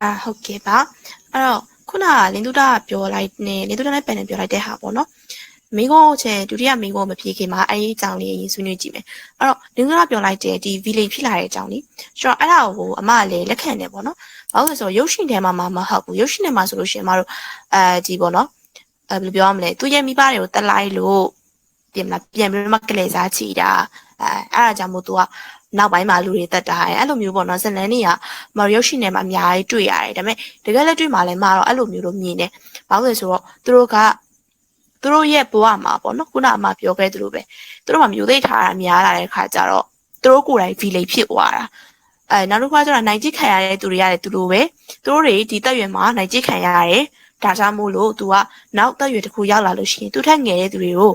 ဟုတ်ကဲ့ပါအဲ့တော့ခုနကလင်းတူတာပြောလိုက်နေလင်းတူတာနဲ့ပန်နေပြောလိုက်တဲ့ဟာပေါ့နော်မိကုန်းချေဒုတိယမိကုန်းမဖြစ်ခင်မှာအဲ့ဒီအကြောင်းလေးရေးဆွေးနွေးကြည့်မယ်အဲ့တော့လင်းတူတာပြောလိုက်တဲ့ဒီ village ဖြစ်လာတဲ့အကြောင်းလေးဆိုတော့အဲ့ဒါကိုအမကလည်းလက်ခံတယ်ပေါ့နော်ဘာလို့လဲဆိုတော့ရုပ်ရှင်ထဲမှာမဟုတ်ဘူးရုပ်ရှင်ထဲမှာဆိုလို့ရှိရင်မတို့ဒီပေါ့နော်ဘယ်လိုပြောရမလဲသူရဲ့မိဘတွေကိုတက်လိုက်လို့ပြင်မလားပြန်ပြီးမှကလေးစားချီတာအဲ့ဒါကြောင့်မို့သူကနောက်ပိုင်းမှာလူတွေတက်တာအဲ့လိုမျိုးပေါ့နော်ဇလန်းတွေကမရုပ်ရှင်ထဲမှာအများကြီးတွေ့ရတယ်ဒါပေမဲ့တကယ်လည်းတွေ့မှလည်းမတော့အဲ့လိုမျိုးလို့မြင်တယ်ဘာလို့လဲဆိုတော့သူတို့ရဲ့ဘဝမှာပေါ့နော်ခုနအမပြောခဲ့သလိုပဲသူတို့ကမျိုးသိထားတာများလာတဲ့ခါကျတော့သူတို့ကိုယ်တိုင် village ဖြစ်သွားတာနောက်တစ်ခါကျတော့နိုင်ကြည့်ခံရတဲ့သူတွေရတယ်သူတို့ပဲသူတို့တွေဒီတက်ရွယ်မှာနိုင်ကြည့်ခံရတယ်ဒါကြောင့်မို့လို့သူကနောက်တက်ရွယ်တစ်ခုရောက်လာလို့ရှိရင်သူထက်ငယ်တဲ့သူတွေကိ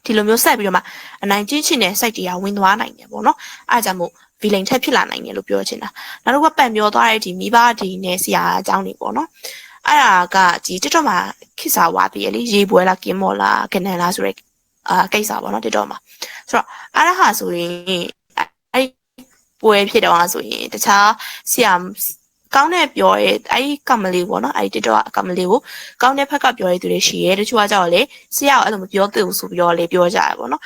ုဒီလိုမျိုးဆက်ပြီးတော့မှအနိုင်ကျင့်ချင်တဲ့စိတ်တရားဝင်သွားနိုင်တယ်ပေါ့နော်အားကြောင့်မို့ villain ထက်ဖြစ်လာနိုင်တယ်လို့ပြောချင်တာနောက်တစ်ခါပန်ပြောသွားတဲ့ဒီမိဘဒီနဲ့ဆရာအကြောင်းတွေပေါ့နော်အဲ့ဒါကဒီTikTokမှာခိစားဝါပြီးလေရေပွဲလားကင်မော်လားကနန်လားဆိုရဲကိစ္စပေါ့နော် TikTokမှာဆိုတော့အဲ့ဒါဟာဆိုရင်အဲ့ပွဲဖြစ်တော့ဆိုရင်တခြားဆရာကောင်းတဲ့ပြောရဲအဲ့ကမလေးပေါ့နော်အဲ့ TikTok ကမလေးကိုကောင်းတဲ့ဖက်ကပြောရဲသူတွေရှိရဲတချို့ကကြောက်လေဆရာကအဲ့လိုမပြောသင့်ဘူးဆိုပြီးတော့လေပြောကြရပေါ့နော်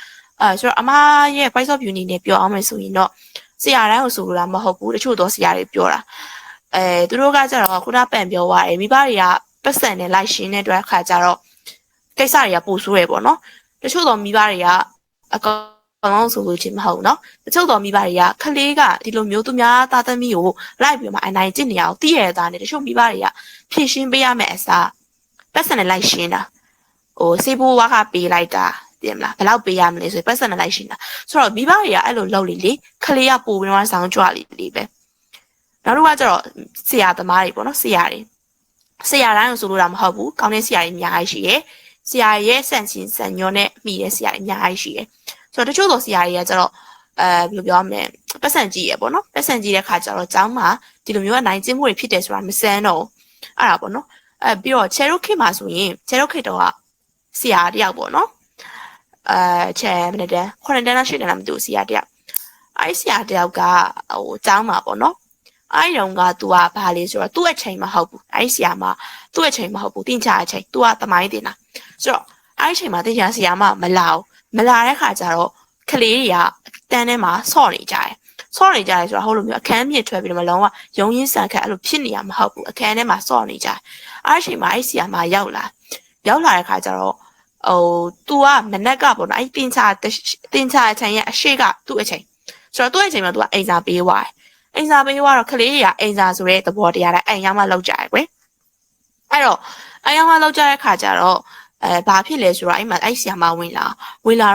ဆိုတော့အမရဲ့ price of view နေပြောအောင်မယ်ဆိုရင်တော့ဆရာတိုင်းကိုဆိုလိုတာမဟုတ်ဘူးတချို့တော့ဆရာတွေပြောတာသူတို့ကကြတော့ခုနပန်ပြောသွားတယ်မိဘတွေကပတ်စံနဲ့လိုက်ရှင်းတဲ့အတွက်ခါကြတော့ကိစ္စတွေကပိုဆိုးရပေါ့နော်တချို့တော့မိဘတွေကအကောင်လုံးဆိုလို့ချင်းမဟုတ်နော်တချို့တော့မိဘတွေကခလေးကဒီလိုမျိုးသူများသားသမီးကိုလိုက်ပြီးမှအနိုင်ကျင့်နေအောင်သိရတဲ့သားနဲ့တချို့မိဘတွေကဖြည့်ရှင်းပေးရမယ်အစားပတ်စံနဲ့လိုက်ရှင်းတာစေးဘိုးဝါကပေးလိုက်တာတင်မလားဘယ်လောက်ပေးရမလဲဆိုပတ်စံနဲ့လိုက်ရှင်းတာဆိုတော့မိဘတွေကအဲ့လိုလုပ်လေခလေးကပို့ပြီးမှဆောင်းကြွလေပဲနောက်တစ်ခါကျတော့ဆရာသမားတွေပေါ့နော်ဆရာတိုင်းကိုဆိုလိုတာမဟုတ်ဘူးကောင်းတဲ့ဆရာတွေအများကြီးရှိရယ်ဆရာရဲ့စံချင်းစံညောနဲ့မိတဲ့ဆရာတွေအများကြီးရှိရယ်ဆိုတော့တချို့သောဆရာတွေကကျတော့ဘယ်လိုပြောမလဲပတ်စံကြီးရယ်ပေါ့နော်ပတ်စံကြီးတဲ့ခါကျတော့ကျောင်းမှာဒီလိုမျိုးအနိုင်ကျင့်မှုတွေဖြစ်တယ်ဆိုတာမစမ်းတော့အဲ့ဒါပေါ့နော်ပြီးတော့ချယ်ရိုခေတ်မှာဆိုရင်ချယ်ရိုခေတ်တော့ဆရာတယောက်ပေါ့နော်ချယ်မနေ့တန်း9တန်းလား10တန်းလားမသိဘူးဆရာတယောက်အဲ့ဆရာတယောက်ကကျောင်းမှာပေါ့နော်အဲ့တုန်းက तू ကဘာလဲဆိုတော့သူ့အချိန်မဟုတ်ဘူးအဲ့ဆရာမသူ့အချိန်မဟုတ်ဘူးတင်ချအချိန် तू ကသမိုင်းတင်တာဆိုတော့အဲ့အချိန်မှာတင်ချဆရာမမလာတဲ့ခါကျတော့ကလေးတွေကတန်းထဲမှာဆော့နေကြတယ်ဆိုတော့ဟိုလိုမျိုးအခန်းမြင့်ထွက်ပြီးတော့မလုံးဝရုံရင်းဆန်ခတ်အဲ့လိုဖြစ်နေရမဟုတ်ဘူးအခန်းထဲမှာဆော့နေကြတယ်အဲ့အချိန်မှာအဲ့ဆရာမရောက်လာတဲ့ခါကျတော့तू ကမနက်ကပေါ့နော်အဲ့တင်ချအချိန်ရဲ့အရှိကသူ့အချိန်ဆိုတော့သူ့အချိန်မှာ तू ကအိမ်စာပေးသွားတယ်အိမ်စာပေးတော့ခလေးတွေကအိမ်စာဆိုတဲ့သဘောတရားနဲ့အိမ်ရောက်မှလောက်ကြရကွယ်အဲ့တော့အိမ်ရောက်မှလောက်ကြတဲ့ခါကျတော့ဘာဖြစ်လဲဆိုတော့အဲ့မှာအဲ့ဆရာမဝင်လ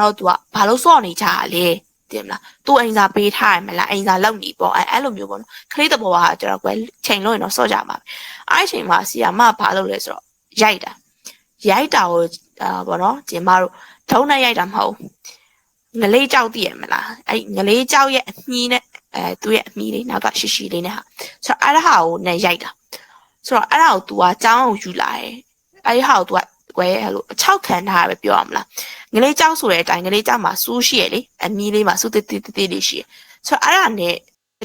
ာတော့ तू ကဘာလို့စော့နေကြတာလဲတင်မလား तू အိမ်စာပေးထားရမလားအိမ်စာလောက်နေပေါ့အဲ့လိုမျိုးပေါ့နော်ခလေးသဘောကကျတော့ကွယ်ချိန်လို့ရင်တော့စော့ကြမှာအဲ့ချိန်မှာဆရာမဘာလုပ်လဲဆိုတော့ရိုက်တာကိုပေါ့နော်ကျင်မတို့ထုံးနဲ့ရိုက်တာမဟုတ်ငလေးကြောက်တည်ရမလားအဲ့ငလေးကြောက်ရဲ့အမြီးနဲ့သူ့ရဲ့အမီးလေးနောက်ကရှိလေးနဲ့ဟာဆိုတော့အဲ့ဒါကိုနဲ့ရိုက်တာဆိုတော့အဲ့ဒါကို तू ကကြောင်းအောင်ယူလာတယ်အဲ့ဒီဟာကို तू ကကွယ်အဲ့လိုအချောက်ခံထားရပဲပြောရမလားငလေးကြောက်ဆိုတဲ့အတိုင်းငလေးကြောက်မှာစူးရှိရလေအမီးလေးမှာစူးတေးလေးရှိရဆိုတော့အဲ့ဒါနဲ့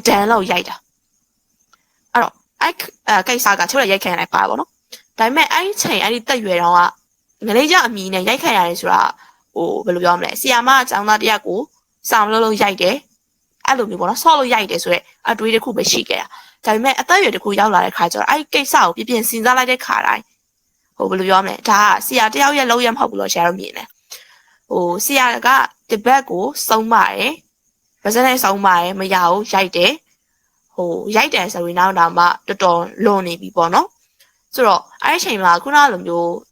ဒန်လောက်ရိုက်တာအဲ့တော့အဲ့ကိစ္စကချို့လည်းရိုက်ခံလိုက်ပါပေါ့နော်ဒါပေမဲ့အဲ့ဒီချိန်အဲ့ဒီတက်ရွယ်တော့ကငလေးကြောက်အမီးနဲ့ရိုက်ခံရတယ်ဆိုတာဘယ်လိုပြောမလဲဆီယာမအကြောင်းသားတယောက်ကိုစောင်းလုံးရိုက်တယ်အဲ့လိုမျိုးပေါ့နော်ဆော့လို့ရိုက်တယ်ဆိုတော့အတွေးတစ်ခုပဲရှိခဲ့တာဒါပေမဲ့အသက်အရွယ်တစ်ခုရောက်လာတဲ့ခါကျတော့အဲ့ကိစ္စကိုပြင်စဉ်းစားလိုက်တဲ့ခါတိုင်းဘယ်လိုပြောမလဲဒါကဆရာတယောက်ရဲ့လောက်ရမဟုတ်ဘူးလို့ဆရာတို့မြင်တယ်ဆရာကတပတ်ကိုစုံပါတယ်ဗဇက်နဲ့စုံပါတယ်မရဘူးရိုက်တယ်ရိုက်တယ်ဆိုရင်နောက်တော့မှတော်တော်လွန်နေပြီပေါ့နော်ဆိုတော့အဲ့ဒီအချိန်မှာခုနလိုမျို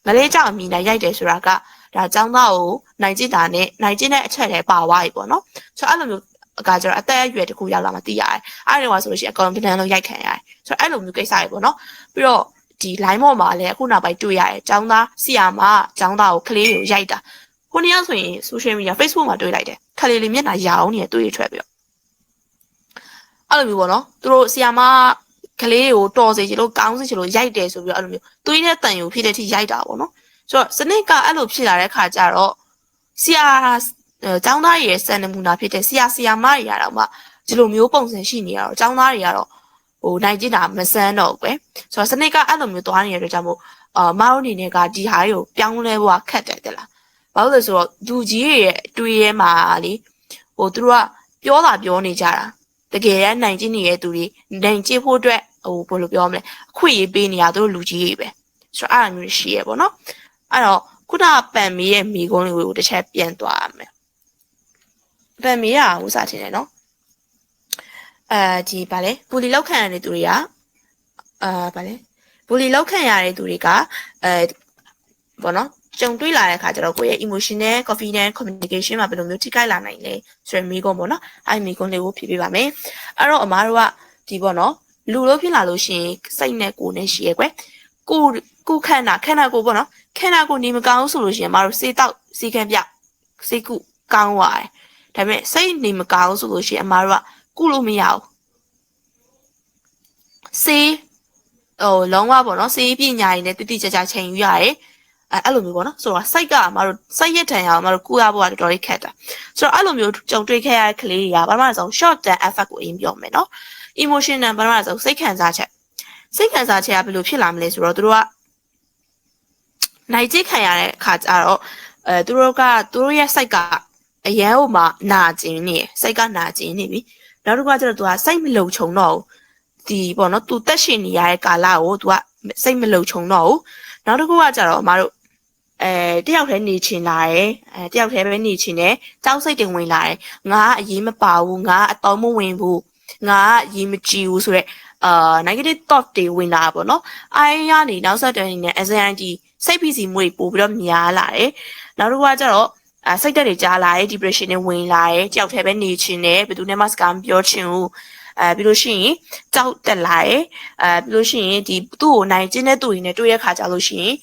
းငလေးကြောက်အမိနဲ့ရိုက်တယ်ဆိုတာကဒါចောင်းသားကိုနိုင်ကျစ်တာနဲ့နိုင်ကျစ်တဲ့အချက်တွေပါသွားပြီပေါ့နော်ဆိုတော့အဲ့လိုမျိုးကကျတော့အသက်အရွယ်တခုရောက်လာမှသိရတယ်အဲ့ဒီတော့ဆိုလို့ရှိရင်အကောင်တန်းလုံးရိုက်ခံရတယ်ဆိုတော့အဲ့လိုမျိုးကိစ္စတွေပေါ့နော်ပြီးတော့ဒီ line ပေါ်မှာလည်းအခုနောက်ပိုင်းတွေ့ရတယ်ចောင်းသားဆီယာမចောင်းသားကိုကလေးကိုရိုက်တာခုနေ့ကဆိုရင် social media Facebook မှာတွေ့လိုက်တယ်ခလေးလေးမျက်နှာရောင်းနေတွေ့ရထွက်ပြီးတော့အဲ့လိုမျိုးပေါ့နော်သူတို့ဆီယာမကလေးကိုတော်စေချင်လို့ကောင်းစေချင်လို့ရိုက်တယ်ဆိုပြီးတော့အဲ့လိုမျိုးသွေးတဲ့တန်ယူဖြစ်တဲ့ထိရိုက်တာပေါ့နော်ဆိုတော့စနစ်ကအဲ့လိုဖြစ်လာတဲ့ခါကျတော့ဆရာចောင်းသားရဲ့စံနမူနာဖြစ်တဲ့ဆရာမတွေရတော့မှဒီလိုမျိုးပုံစံရှိနေရတော့ចောင်းသားတွေကတော့ နိုင်ကျင်တာမစမ်းတော့ဘူးပဲဆိုတော့စနစ်ကအဲ့လိုမျိုးသွားနေတဲ့အတွက်ကြောင့်မို့မတို့အနေနဲ့ကဒီဟာကိုပြောင်းလဲဖို့ခက်တယ်တဲ့လားဘာလို့လဲဆိုတော့လူကြီးရဲ့အတွေ့ရဲမှာလေသူတို့ကပြောတာပြောနေကြတာတကယ်တမ်းနိုင်ကျင်နေတဲ့သူတွေနိုင်ကျင်ဖို့အတွက်ဘယ်လိုပြောမလဲအခွင့်အရေးပေးနေရသူတို့လူကြီးတွေပဲဆိုတော့အဲ့လိုမျိုးရှိရပေါ့နော်အဲ့တော့ခုနပန်မီရဲ့မိကုန်းလေးကိုတစ်ချက်ပြန်သွားရမယ်ပန်မီကဥစားထင်တယ်နော်ဒီဗာလဲဘူလီလောက်ခံရတဲ့သူတွေကဗာလဲဘူလီလောက်ခံရတဲ့သူတွေကဘောနော်ကြုံတွေ့လာတဲ့အခါကျတော့ကိုယ့်ရဲ့ emotional confidence communication မှာဘယ်လိုမျိုးထိခိုက်လာနိုင်လဲဆိုရင်မိကုန်းပေါ့နော်အဲ့မိကုန်းလေးကိုဖြည့်ပေးပါမယ်အဲ့တော့အမားတို့ကဒီပေါ့နော်လူလို့ဖြစ်လာလို့ရှိရင်စိတ်နဲ့ကိုယ်နဲ့ရှိရဲကွယ်ကိုခန္ဓာကိုပေါ့နော်ခန္ဓာကိုနေမကောင်းဆိုလို့ရှိရင်အမားတို့စေတောက်စေခံပြစေကုကောင်းသွားတယ်ဒါပေမဲ့စိတ်နေမကောင်းဆိုလို့ရှိရင်အမားတို့ကကုလို့မရဘူးစေလုံးဝပေါ့နော်စေပညာရည်နဲ့တိတိကျကျချိန်ယူရတယ်အဲ့လိုမျိုးပေါ့နော်ဆိုတော့စိုက်ကမတို့စိုက်ရက်ထန်ရအောင်မတို့ကူရဖို့ကတော်တော်လေးခက်တာဆိုတော့အဲ့လိုမျိုးကြုံတွေ့ခဲ့ရတဲ့ကလေးတွေကဘာမှမဆုံး short term effect ကိုအရင်ပြောမယ်နော် emotional ဘာမှမဆုံးစိတ်ခံစားချက်ကဘယ်လိုဖြစ်လာမလဲဆိုတော့သူတို့ကနိုင်ကျခံရတဲ့အခါကျတော့သူတို့ရဲ့စိုက်ကအရန်ဟိုမှာနာကျင်နေစိုက်ကနာကျင်နေပြီနောက်တစ်ခါကျတော့သူကစိတ်မလုံခြုံတော့ဘူးဒီပေါ့နော်သူတက်ရှင်နေရတဲ့ကာလကိုသူကစိတ်မလုံခြုံတော့ဘူးနောက်တစ်ခုကကျတော့အမတို့တယောက်တည်းနေချင်လာတယ်တယောက်တည်းပဲနေချင်တယ်ကြောက်စိတ်တွေဝင်လာတယ်ငါအရေးမပါဘူးငါအတော်မဝင်ဘူးငါအရေးမကြည့်ဘူးဆိုတော့negative thought တွေဝင်လာပါတော့အိုင်းရနေနောက်ဆက်တွဲနေနဲ့ anxiety စိတ်ဖိစီးမှုတွေပို့ပြီးတော့များလာတယ်နောက်တစ်ခုကကျတော့စိတ်ဓာတ်တွေကြားလာတယ် depression တွေဝင်လာတယ်တယောက်တည်းပဲနေချင်တယ်ဘယ်သူနဲ့မှစကားမပြောချင်ဘူးပြီးလို့ရှိရင်ကြောက်တက်လာတယ်ပြီးလို့ရှိရင်ဒီသူ့ကိုနိုင်ကျင်းတဲ့သူတွေနဲ့တွေ့ရခါကြလို့ရှိရင်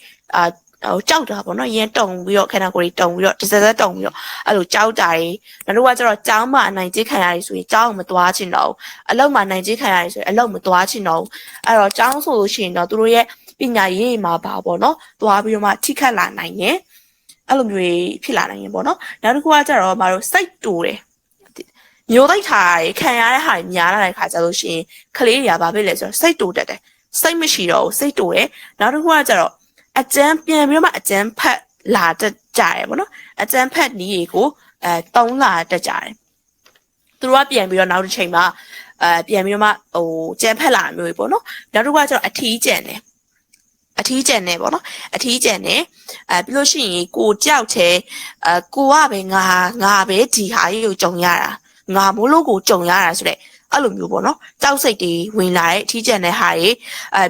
ကြောက်တာပေါ့နော်ရင်းတုံပြီးတော့ခန္ဓာကိုယ်တွေတုံပြီးတော့တစ်စက်တုံပြီးတော့အဲ့လိုကြောက်တာတွေနောက်တစ်ခါကျတော့ကြောင်းမှနိုင်ကျခံရတယ်ဆိုရင်ကြောင်းမသွားချင်တော့ဘူးအလောက်မှနိုင်ကျခံရတယ်ဆိုရင်အလောက်မသွားချင်တော့ဘူးအဲ့တော့ကြောင်းဆိုလို့ရှိရင်တော့သူတို့ရဲ့ပညာရေးမှာပါပေါ့နော်သွားပြီးတော့မှထိခတ်လာနိုင်တယ်အဲ့လိုမျိုးဖြစ်လာနိုင်ရင်ပေါ့နော်နောက်တစ်ခုကကျတော့မတို့စိတ်တူတယ်မျိုးတိုက်ထားရခံရတဲ့ဟာတွေများလာတဲ့ခါကျလို့ရှိရင်ကလေးတွေကဘာဖြစ်လဲဆိုတော့စိတ်တူတတ်တယ်စိတ်မရှိတော့ဘူးစိတ်တူတယ်နောက်တစ်ခုကကျတော့အကျန်းပြန်ပြီးတော့မှအကျန်းဖက်လာတတ်ကြတယ်ပေါ့နော်အကျန်းဖက်နီးကိုတုံးလာတတ်ကြတယ်သူတို့ကပြန်ပြီးတော့နောက်တစ်ချိန်မှာပြန်ပြီးတော့မှကျန်းဖက်လာမျိုးပေါ့နော်နောက်တစ်ခုကကျတော့အထီးကျန်တယ်ပေါ့နော်အထီးကျန်တယ်ပြီးလို့ရှိရင်ကိုကြောက်ချဲကိုကပဲငါပဲဒီဟာကြီးကိုကြုံရတာငါမိုးလို့ကိုကြုံရတာဆိုတဲ့အဲ့လိုမျိုးပေါ့နော်ကြောက်စိတ်တွေဝင်လာတဲ့အထီးကျန်တဲ့ဟာတွေ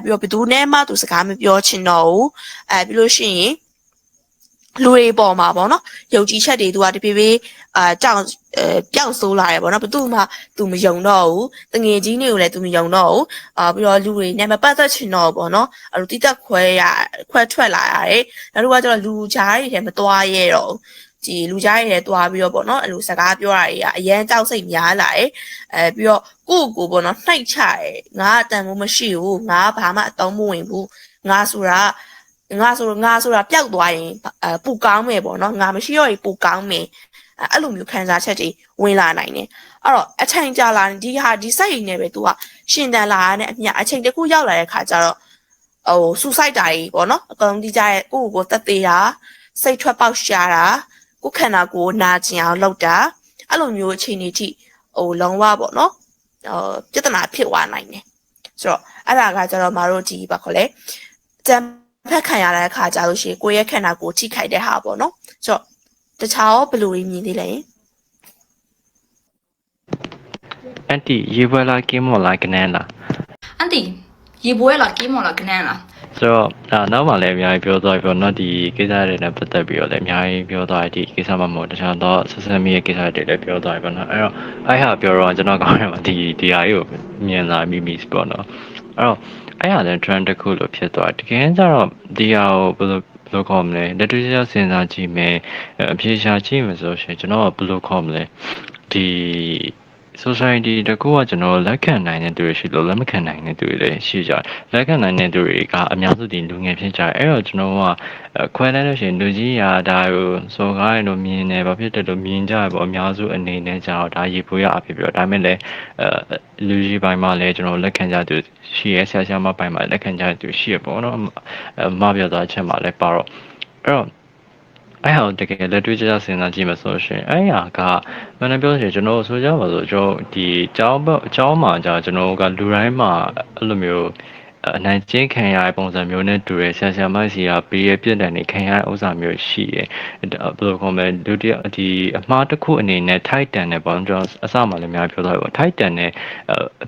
ပြီးတော့ဘယ်သူနဲ့မှသူစကားမပြောချင်တော့ဘူးပြီးလို့ရှိရင်လူတွေပေါ်မှာပေါ့နော်ယုံကြည်ချက်တွေသူကတပြေးပြေးကြောက်ပျောက်ဆိုးလာတယ်ပေါ့နော်ဘယ်သူမှသူမယုံတော့ဘူးတငယ်ချင်းတွေကိုလည်းသူမယုံတော့ဘူးပြီးတော့လူတွေနဲ့မပတ်သက်ချင်တော့ပေါ့နော်အဲ့လိုတိတက်ခွဲထွက်လာရတယ်နောက်တစ်ခါကျတော့လူကြားတွေထဲမသွားရဲတော့ဒီလူကြားတွေထဲသွားပြီးတော့ပေါ့နော်အဲ့လိုစကားပြောတာတွေကအရန်ကြောက်စိတ်များလာတယ်ပြီးတော့ကိုပေါ့နော်နှိုက်ချတယ်ငါအတန်မိုးမရှိဘူးငါဘာမှအတုံးမဝင်ဘူးငါဆိုတာပျောက်သွားရင်ပူကောင်းမယ်ပေါ့နော်ငါမရှိတော့ရင်ပူကောင်းမယ်အဲ့လိုမျိုးခံစားချက်တွေဝင်လာနိုင်တယ်အဲ့တော့အချိန်ကြာလာဒီစိတ်ရင်းနဲ့ပဲသူကရှင်တန်လာတဲ့အမြအချိန်တစ်ခုရောက်လာတဲ့ခါကျတော့ဆူဆိုက်တာကြီးပေါ့နော်အကုန်ဒီကြရဲ့ကိုတက်သေးတာစိတ်ထွက်ပေါက်ရှာတာကိုခန္ဓာကိုနာကျင်အောင်လုပ်တာအဲ့လိုမျိုးအချိန်တွေထိလုံးဝပေါ့နော်ပြဿနာဖြစ်သွားနိုင်တယ်ဆိုတော့အဲ့ဒါကကျတော့မတို့ဒီဘာခေါ်လဲကြံဖက်ခံရတဲ့အခါကြလို့ရှိရင်ကိုယ့်ရဲ့ခန္ဓာကိုယ်ထိခိုက်တဲ့ဟာပေါ့နော်ဆိုတော့တခြားရောဘယ်လိုမြင်သေးလဲအန်တီရေပွဲလာကင်းမော်လာကနေလားအန်တီရေပွဲလာကင်းမော်လာကနေလားဆိုတော့နောက်မှလည်းအများကြီးပြောသွားပြီပေါ့နော်ဒီကိစ္စတွေနဲ့ပတ်သက်ပြီးတော့လည်းအများကြီးပြောသွားတယ်ဒီကိစ္စမှမဟုတ်တခြားတော့ဆက်ဆက်မိရဲ့ကိစ္စတွေလည်းပြောသွားပြီပေါ့နော်အဲ့တော့အဲ့ဟာပြောတော့ကျွန်တော်ကောင်းတယ်မှာဒီဟာကြီးကိုမြင်လာမိပေါ့နော်အဲ့တော့အဲ့ဟာလည်း trend တစ်ခုလို့ဖြစ်သွားတယ်တကယ်ကျတော့ဒီဟာကိုဘယ်လိုခေါ်မလဲလက်တွေ့ကျစဉ်းစားကြည့်မယ်အဖြေရှာကြည့်မယ်ဆိုရှင်ကျွန်တော်ကဘယ်လိုခေါ်မလဲဒီ society တကူကကျွန်တော်လက်ခံနိုင်တဲ့သူတွေရှိလို့လက်မခံနိုင်တဲ့သူတွေလည်းရှိကြတယ်လက်ခံနိုင်တဲ့သူတွေကအများစုဒီလူငယ်ဖြစ်ကြတယ်အဲ့တော့ကျွန်တော်ကခွဲလိုက်လို့ရှိရင်လူကြီးရာဒါကိုစော်ကားရလို့မြင်တယ်ဘာဖြစ်တယ်လို့မြင်ကြရပေါ့အများစုအနေနဲ့ကျတော့ဒါရေပိုးရအဖြစ်ပြီးတော့ဒါပေမဲ့လည်းလူကြီးပိုင်းမှာလည်းကျွန်တော်လက်ခံကြသူရှိရဲဆရာမပိုင်းမှာလက်ခံကြသူရှိရပေါ့နော်မပြောသားချက်မှာလည်းပါတော့အဲ့တော့အဲ့ဟာတကယ်လက်တွေ့ကျကျစဉ်းစားကြည့်မှဆိုရှင်အဲ့ဟာကမနက်ပြောရှင်ကျွန်တော်ဆိုကြပါစို့ကျွန်တော်ဒီအကြောင်းမှာကြာကျွန်တော်ကလူတိုင်းမှာအဲ့လိုမျိုးအနိုင်ကျင့်ခံရတဲ့ပုံစံမျိုးနဲ့တူတယ်ဆရာမစီကပေးရပြည့်တယ်နေခံရတဲ့ဥစ္စာမျိုးရှိတယ်ဘယ်လိုခေါ်မလဲဒုတိယဒီအမှားတစ်ခုအနေနဲ့ထိုက်တန်တဲ့ပေါ့ကျွန်တော်အစမှလည်းအများပြောထားတယ်ထိုက်တန်တဲ့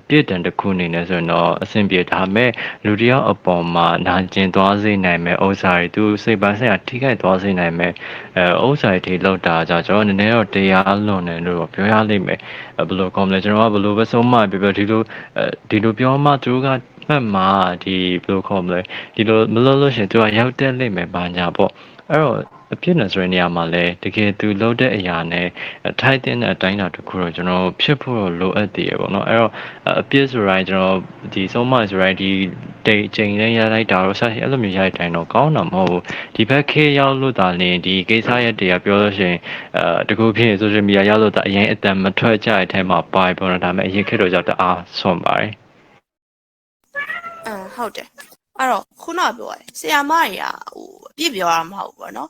အပြည့်တန်တစ်ခုအနေနဲ့ဆိုရင်တော့အဆင်ပြေဒါမဲ့လူတယောက်အပေါ်မှာနာကျင်သွားစေနိုင်မဲ့ဥစ္စာတွေသူစိတ်ပိုင်းဆိုင်ရာထိခိုက်သွားစေနိုင်မဲ့ဥစ္စာတွေလောက်တာကြကျွန်တော်နည်းနည်းတော့တရားလွန်တယ်လို့ပြောရလိမ့်မယ်ဘယ်လိုခေါ်မလဲကျွန်တော်ကဘယ်လိုပဲဆုံးမပြပြဒီလိုပြောမှသူကမှတ်မှာဒီဘယ်လိုခေါ်မလဲဒီလိုမလို့လို့ရှင်သူကရောက်တက်လိမ့်မယ်ဘာညာပေါ့အဲ့တော့အဖြစ်နဲ့ဆိုတဲ့နေရာမှာလည်းတကယ်သူလုပ်တဲ့အရာနဲ့ထိုက်တဲ့အတိုင်းတာတစ်ခုတော့ကျွန်တော်ဖြစ်ဖို့လိုအပ်သေးရပေါ့နော်အဲ့တော့အပြစ်ဆိုတိုင်းကျွန်တော်ဒီဆုံးမဆိုတိုင်းဒီတိတ်ချိန်နဲ့ရလိုက်တာတော့ဆက်အဲ့လိုမျိုးရတဲ့အတိုင်းတော့ကောင်းတာမဟုတ်ဘူးဒီဘက်ခေရောက်လို့တာလင်းဒီကိစ္စရက်တွေကပြောလို့ရှိရင်တကူဖြစ် social media ရောက်လို့တာအရင်အတန်မထွက်ကြတဲ့အထက်မှာပါပေါ့နော်ဒါပေမဲ့အရင်ခေတ်တော့ကြောက်တအားဆွန်ပါတယ်ဟုတ်တယ်အဲ့တော့ခုနပြောရတယ်ဆရာမတွေကအပြစ်ပြောတာမဟုတ်ဘူးပေါ့နော်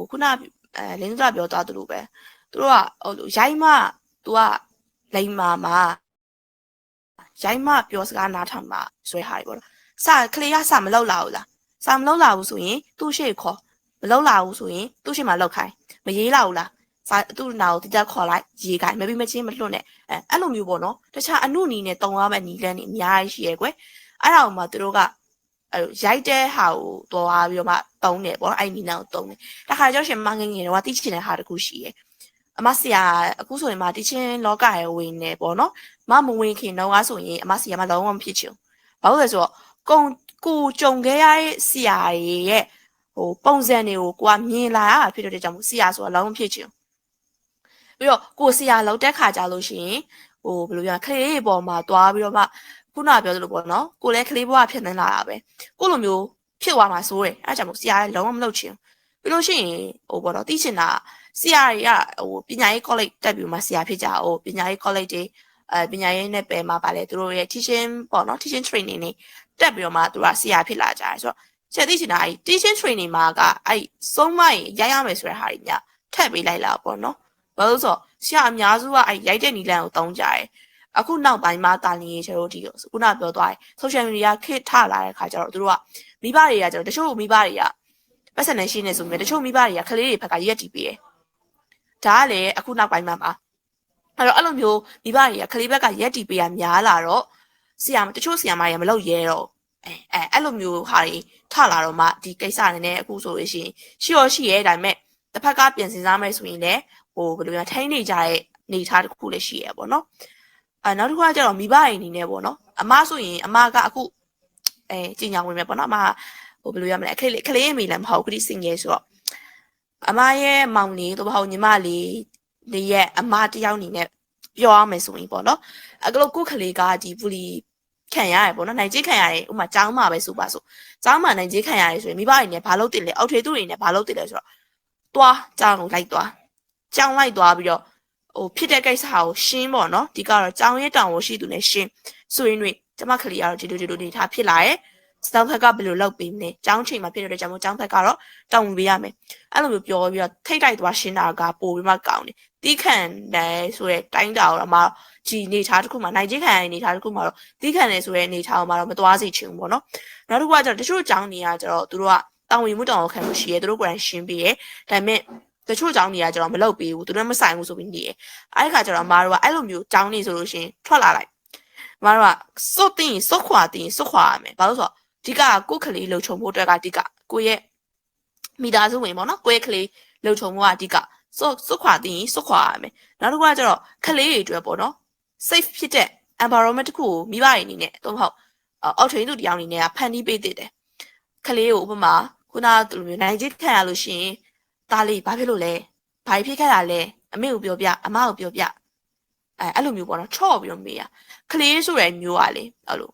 ခုနလင်းတို့ပြောသွားသလိုပဲသူတို့ကရိုင်းမသူကလိမ္မာမှာရိုင်းမပြောစကားနားထောင်မှာဆွဲထားတယ်ပေါ့နော်ကလေးကစမလောက်လာဘူးလားစမလောက်လာဘူးဆိုရင်သူ့ရှေ့ခေါ်မလောက်လာဘူးဆိုရင်သူ့ရှေ့မှာလောက်ခိုင်းမရေးလာဘူးလားသူ့နာကိုတိကျခေါ်လိုက်ရေးခိုင်းမပြီးမချင်းမလွတ်နဲ့အဲ့လိုမျိုးပေါ့နော်တခြားအနုနီနဲ့တုံရမယ့်နီလန်းနေအများကြီးရှိရဲကွယ်အဲ့ဒါမှသူတို့ကရိုက်တဲ့ဟာကိုသွားပြီးတော့မှတုံးတယ်ပေါ့အဲ့နီနာကိုတုံးတယ်တခါကျတော့ရှင်မငငယ်တော့တိချင်တဲ့ဟာတခုရှိရဲအမဆရာအခုဆိုရင်မှတိချင်းလောကရဲ့ဝင်နေပေါ့နော်မဝင်ခင်တော့ဆိုရင်အမဆရာမလုံးဝမဖြစ်ချင်ဘာလို့လဲဆိုတော့ကိုကြုံခဲ့ရတဲ့ဆရာရဲ့ပုံစံတွေကိုကိုကမြင်လာရတာဖြစ်တဲ့ကြောင့်ဆရာဆိုတာလုံးဝဖြစ်ချင်ပြီးတော့ကိုဆရာလောက်တဲ့ခါကြလို့ရှိရင်ဘယ်လိုပြောခလေးတွေပေါ်မှာသွားပြီးတော့မှခုနပြောသလိုပေါ့နော်ကိုလည်းကလေးဘဝဖြစ်နေလာတာပဲကိုလိုမျိုးဖြစ်သွားမှာစိုးတယ်အဲကြောင့်မို့ဆရာလည်းလုံးဝမလုပ်ချင်ပြီးလို့ရှိရင်ပေါ့နော်သိချင်တာဆရာတွေကပညာရေး college တက်ပြီးမှဆရာဖြစ်ကြပညာရေး college တွေပညာရေးနဲ့ပဲမှာပါလေသူတို့ရဲ့ teaching ပေါ့နော် teaching training တွေတက်ပြီးတော့မှသူကဆရာဖြစ်လာကြတယ်ဆိုတော့ဆရာသိချင်တာteaching training မှာကဆုံးမရိုက်ရမယ်ဆိုတဲ့ဟာတွေညထပ်ပေးလိုက်လာပေါ့နော်ဘာလို့ဆိုဆရာအများစုကရိုက်တဲ့နီလန်ကိုတုံးကြတယ်အခုနောက်ပိုင်းမှာတာလင်းရေချေတို့ဒီခုနပြောသွားတယ် social media ခေတ်ထလာတဲ့ခါကျတော့သူတို့ကမိဘတွေကကျတော့တချို့မိဘတွေကပတ်စံနေရှိနေဆိုမြဲတချို့မိဘတွေကကလေးတွေဘက်ကရက်တီးပေးတယ်ဒါကလည်းအခုနောက်ပိုင်းမှာပါအဲ့တော့အဲ့လိုမျိုးမိဘတွေကကလေးဘက်ကရက်တီးပေးရများလာတော့တချို့ဆရာမတွေကမလုပ်ရဲတော့အဲ့လိုမျိုးဟာတွေထလာတော့မှဒီကိစ္စနဲ့အခုဆိုလို့ရှိရင်ရှိရဲဒါပေမဲ့တစ်ဖက်ကပြင်ဆင်စားမယ်ဆိုရင်လည်းဘယ်လိုလဲထိန်းနေကြတဲ့နေသားတစ်ခုလည်းရှိရဲပေါ့နော်နောက်တစ်ခုကကျတော့မိဘအိမ်အနေနဲ့ပေါ့နော်အမဆိုရင်အမကအခုကြင်ညာဝင်မယ်ပေါ့နော်အမဘယ်လိုရမလဲကလေးအမေလည်းမဟုတ်ဘူးခရီးစင်ရဲဆိုတော့အမရဲ့မောင်လေးတော့မဟုတ်ညီမလေးရဲ့အမတယောက်အနေနဲ့ပြောရမယ်ဆိုရင်ပေါ့နော်အကလို့ကိုကလေးကဒီဘူလီခံရတယ်ပေါ့နော်နိုင်ကြီးခံရတယ်ဥမာကျောင်းမှာပဲဆိုပါဆိုကျောင်းမှာနိုင်ကြီးခံရတယ်ဆိုရင်မိဘအိမ်နဲ့ဘာလို့တင်လဲအောက်ထေသူတွေနဲ့ဘာလို့တင်လဲဆိုတော့တွားကျောင်းကိုလိုက်သွားကျောင်းလိုက်သွားပြီးတော့ဖြစ်တဲ့ကိစ္စကိုရှင်းပေါ့နော်ဒီကတော့ကြောင်ရဲတောင်ကိုရှိသူနဲ့ရှင်းဆိုရင်တွေကျမကလေးကတော့ဒီလိုနေထားဖြစ်လာရဲ့ကျောင်းဖက်ကဘယ်လိုလုပ်ပေးမလဲကျောင်းချိန်မှာဖြစ်တဲ့ကြောင့်ကျောင်းဖက်ကတော့တောင်းဝင်ပေးရမယ်အဲ့လိုမျိုးပြောပြီးတော့ထိတ်တိုက်သွားရှင်းတာကပိုပြီးမှကောင်းတယ်တီးခံတယ်ဆိုရဲတိုင်းတာတော့မှဒီနေထားတစ်ခုမှာနိုင်ချင်းခံရတဲ့နေထားတစ်ခုမှာတော့တီးခံတယ်ဆိုရဲနေထားမှာတော့မသွားစီချင်ဘူးပေါ့နော်နောက်တစ်ခုကကျတော့တချို့ကျောင်းတွေကကျတော့သူတို့ကတောင်းဝင်မှုတောင်းခံမှုရှိရဲသူတို့ကိုယ်တိုင်ရှင်းပေးရဲဒါပေမဲ့တချို့ကျောင်းတွေကကျတော့မလုပ်ပေးဘူးသူတို့မဆိုင်ဘူးဆိုပြီးနေတယ်အဲ့ဒီခါကျတော့အမားတို့ကအဲ့လိုမျိုးကျောင်းနေဆိုလို့ရှိရင်ထွက်လာလိုက်အမားတို့ကစုတ်တင်စုတ်ခွာတင်စုတ်ခွာရမယ်ဘာလို့ဆိုတော့ဒီကကိုယ်ကလေးလှုပ်ချုံဖို့အတွက်ကဒီကကိုရဲ့မိသားစုဝင်ပေါ့နော်ကိုရဲ့ကလေးလှုပ်ချုံဖို့ကဒီကစုတ်ခွာတင်စုတ်ခွာရမယ်နောက်တစ်ခုကကျတော့ကလေးတွေအတွက်ပေါ့နော် safe ဖြစ်တဲ့ environment တစ်ခုကိုမိဘတွေအနေနဲ့တော့မဟုတ်အောက်ထိန်သူတရားအနေနဲ့ကဖန်တီးပေးတဲ့တယ်ကလေးကိုဥပမာခုနကလိုမျိုးနိုင်ကြီးခံရလို့ရှိရင်သားလေးဘာဖြစ်လို့လဲဘာဖြစ်ခဲ့တာလဲအမေကိုပြောပြအမကိုပြောပြ အဲ့လိုမျိုးပေါ့နော်ချော့ပြီးတော့မေးရကလေးဆိုတဲ့မျိုးကလေအဲ့လို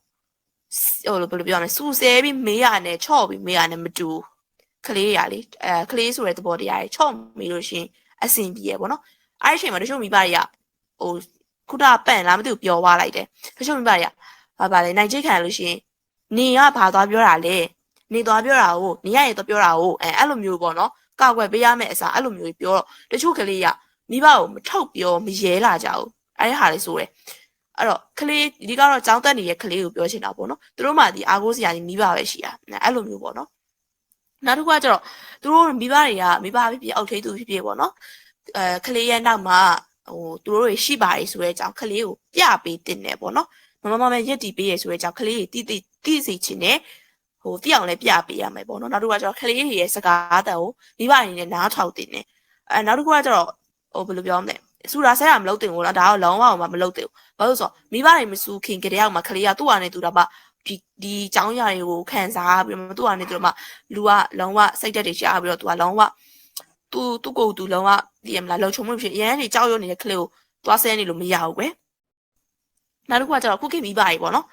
ဘယ်လိုပြောမလဲစူဆဲပြီးမေးရနဲ့ချော့ပြီးမေးရနဲ့မတူကလေးရလေကလေးဆိုတဲ့သဘောတရားကြီးချော့မေးလို့ရှင်အဆင်ပြေရပေါ့နော်အဲ့ဒီအချိန်မှာတချို့မိဘတွေကဟိုခုနပန့်လားမသိဘူးပြောသွားလိုက်တယ်တချို့မိဘတွေကဘာလဲနိုင်ချိတ်ခံလို့ရှင်နေကဘာသွားပြောတာလဲနေသွားပြောတာကိုနေရရင်သွားပြောတာကိုအဲ့လိုမျိုးပေါ့နော်ကောက်ွယ်ပေးရမယ့်အစားအဲ့လိုမျိုးပြောတော့တချို့ကလေးကမိဘကိုမထုတ်ပြောမရဲလာကြဘူးအဲ့ဒီဟာလေးဆိုရယ်အဲ့တော့ကလေးဒီကတော့ចောင်းတက်နေတဲ့ကလေးကိုပြောချင်တာပေါ့နော်သူတို့မှဒီအားကိုးစရာကြီးမိဘပဲရှိတာအဲ့လိုမျိုးပေါ့နော်နောက်တစ်ခုကကျတော့သူတို့မိဘတွေကမိဘဖြစ်ဖြစ်အောက်ထိပ်သူဖြစ်ဖြစ်ပေါ့နော်ကလေးရဲ့နောက်မှာသူတို့တွေရှိပါတယ်ဆိုတဲ့အကြောင်းကလေးကိုပြပေးတင်တယ်ပေါ့နော်မမမရက်တီပေးရဆိုတဲ့အကြောင်းကလေးတွေတိစီချင်တယ်တိအောင်လည်းပြပေးရမယ်ပေါ့နော်နောက်တစ်ခုကကျတော့ကလေးတွေရဲ့စကားအတန်ကိုမိဘအနေနဲ့နားထောင်တင်တယ်နောက်တစ်ခုကကျတော့ဘယ်လိုပြောမလဲစူတာဆဲတာမလုပ်တင်ဘူးလားဒါတော့လုံးဝမလုပ်တင်ဘူးဘာလို့ဆိုတော့မိဘတွေမစူခင်ကတည်းကမှကလေးကသူ့ဟာနဲ့သူတော့မှဒီចောင်းရတွေကိုခံစားပြီးတော့သူ့ဟာနဲ့သူတော့မှလူကလုံးဝစိတ်သက်တွေရှားပြီးတော့သူကလုံးဝသူ့ကိုယ်သူလုံးဝဒီမလားလုံချုံမှုဖြစ်အရန်နေကြောက်ရွံ့နေတဲ့ကလေးကိုသွားဆဲနေလို့မရဘူးပဲနောက်တစ်ခုကကျတော့ခုခေတ်မိဘတွေပေါ့နော်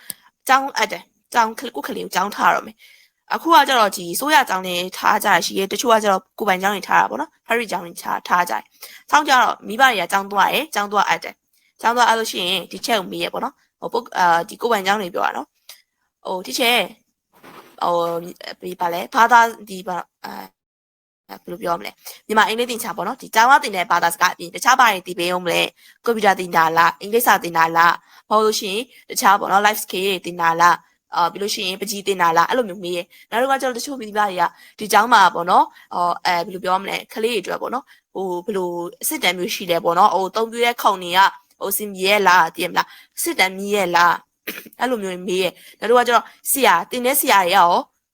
ចောင်းအပ်တယ်ចောင်းကိုကလေးကိုចောင်းထားရမယ်အခုကကျတော့ဒီစိုးရចောင်းနေထားကြရရှိရဲတချို့ကကျတော့ကိုပိုင်ចောင်းနေထားတာပေါ့နော်ဖရီចောင်းနေထားကြတယ်ဆောင်းကြတော့မိဘတွေကចောင်းသွားတယ်ចောင်းသွားအပ်တယ်ចောင်းသွားအပ်လို့ရှိရင်ဒီချက်ကိုမေးရပေါ့နော်ဒီကိုပိုင်ចောင်းနေပြောတာနော်ဒီချက်ဘာလဲဘာသာဒီဘယ်လိုပြောမလဲမြန်မာအင်္ဂလိပ်သင်ချာပေါ့နော်ဒီကျောင်းသားသင်တဲ့ဘာသာစကားအပြင်တခြားဘာတွေသင်ပေးအောင်မလဲကွန်ပျူတာသင်တာလားအင်္ဂလိပ်စာသင်တာလားမဟုတ်လို့ရှိရင်တခြားပေါ့နော် life skill တွေသင်တာလားပြီးလို့ရှိရင်ပကြီးသင်တာလားအဲ့လိုမျိုးမေးရနောက်တစ်ခါကျတော့တချို့မိဘတွေကဒီကျောင်းမှာပေါ့နော်ဘယ်လိုပြောမလဲကလေးတွေအတွက်ပေါ့နော်ဘယ်လိုအစစ်တမ်းမျိုးရှိတယ်ပေါ့နော်သုံးပြတဲ့ခုံတွေကစင်ပြေလားတည်မလားစစ်တမ်းမြည်ရဲ့လားအဲ့လိုမျိုးမေးရနောက်တစ်ခါကျတော့ဆရာတင်တဲ့ဆရာတွေရော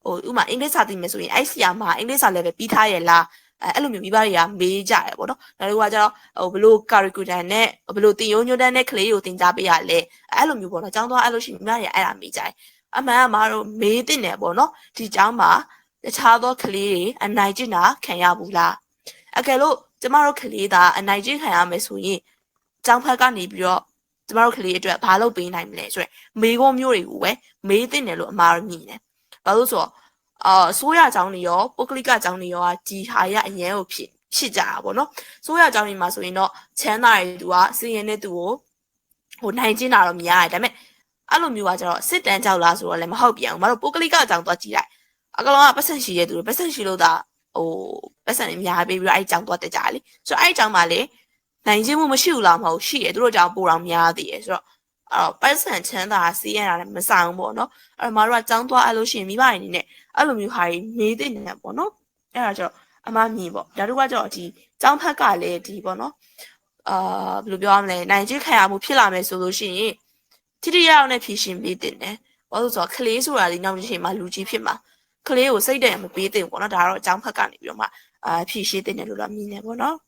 ဥမာအင်္ဂလိပ်စာသင်မယ်ဆိုရင်အဲ့ဆရာမှာအင်္ဂလိပ်စာလည်းပဲပြီးထားရဲ့လားအဲ့လိုမျိုးမိဘတွေကမေးကြတယ်ပေါ့နော်နောက်တစ်ခါကျတော့ဘယ်လို curriculum နဲ့ဘယ်လိုသင်ရိုးညွှန်းတမ်းနဲ့ကလေးကိုသင်ကြားပေးရလဲအဲ့လိုမျိုးပေါ့နော်ကျောင်းသွားအဲ့လိုရှိမိဘတွေကအဲ့ဒါမေးကြတယ်အမှန်ကမတို့မေးတင်တယ်ပေါ့နော်ဒီကျောင်းမှာတခြားသောကလေးတွေအနိုင်ကျင့်တာခံရဘူးလားအကယ်လို့ကျမတို့ကလေးသာအနိုင်ကျင့်ခံရမယ်ဆိုရင်ကျောင်းဖက်ကနေပြီးတော့ကျမတို့ကလေးအတွက်ဘာလုပ်ပေးနိုင်မလဲဆိုရယ်မေးခွန်းမျိုးတွေကိုပဲမေးတင်တယ်လို့အမှားမြင်တယ်ဘာလို့ဆိုတော့ဆိုးရကြောင်းတွေရောပုဂ္ဂလိကကြောင်းတွေရောဒီဟာရအရင်ကိုဖြစ်ကြတာပေါ့နော်ဆိုးရကြောင်းတွေမှာဆိုရင်တော့ချမ်းသာတဲ့သူကစီရင်တဲ့သူကိုနိုင်ကျင့်တာတော့မရတယ်ဒါပေမဲ့အဲ့လိုမျိုးကကျတော့စစ်တမ်းကြောက်လားဆိုတော့လည်းမဟုတ်ပြန်ဘူးမတို့ပုဂ္ဂလိကကြောင်းသွားကြည့်လိုက်အကလုံးကပတ်စံရှိတဲ့သူတွေပတ်စံရှိလို့ဒါပတ်စံအများပေးပြီးတော့အဲ့ကြောင်းသွားတက်ကြလေဆိုတော့အဲ့ကြောင်းမှာလေနိုင်ကျင့်မှုမရှိဘူးလားမဟုတ်ရှိတယ်သူတို့ကြောင်းပိုတော်များသေးတယ်ဆိုတော့ပတ်စံချမ်းသာစီးရတာလည်းမဆောင်ဘူးပေါ့နော်အဲ့မတို့ကကြောင်းသွားအဲ့လို့ရှိရင်မိဘတွေအနေနဲ့အဲ့လိုမျိုးဟာကြီးမေးတဲ့နေတယ်ပေါ့နော်အဲ့ဒါကျတော့အမမြင်ပေါ့ဒါတို့ကကျတော့ဒီကျောင်းဖက်ကလည်းဒီပေါ့နော်ဘယ်လိုပြောရမလဲနိုင်ကျင့်ခံရမှုဖြစ်လာမယ်ဆိုလို့ရှိရင်တိတိကျကျနဲ့ဖြည့်ရှင်ပေးတင်တယ်ဘာလို့ဆိုတော့ကလေးဆိုတာဒီနောက်တစ်ချိန်မှာလူကြီးဖြစ်မှာကလေးကိုစိတ်တည်းမပေးတင်ပေါ့နော်ဒါကတော့အကြောင်းဖက်ကနေပြီးတော့မှဖြည့်ရှင်းတင်တယ်လို့တော့မြင်တယ်ပေါ့နော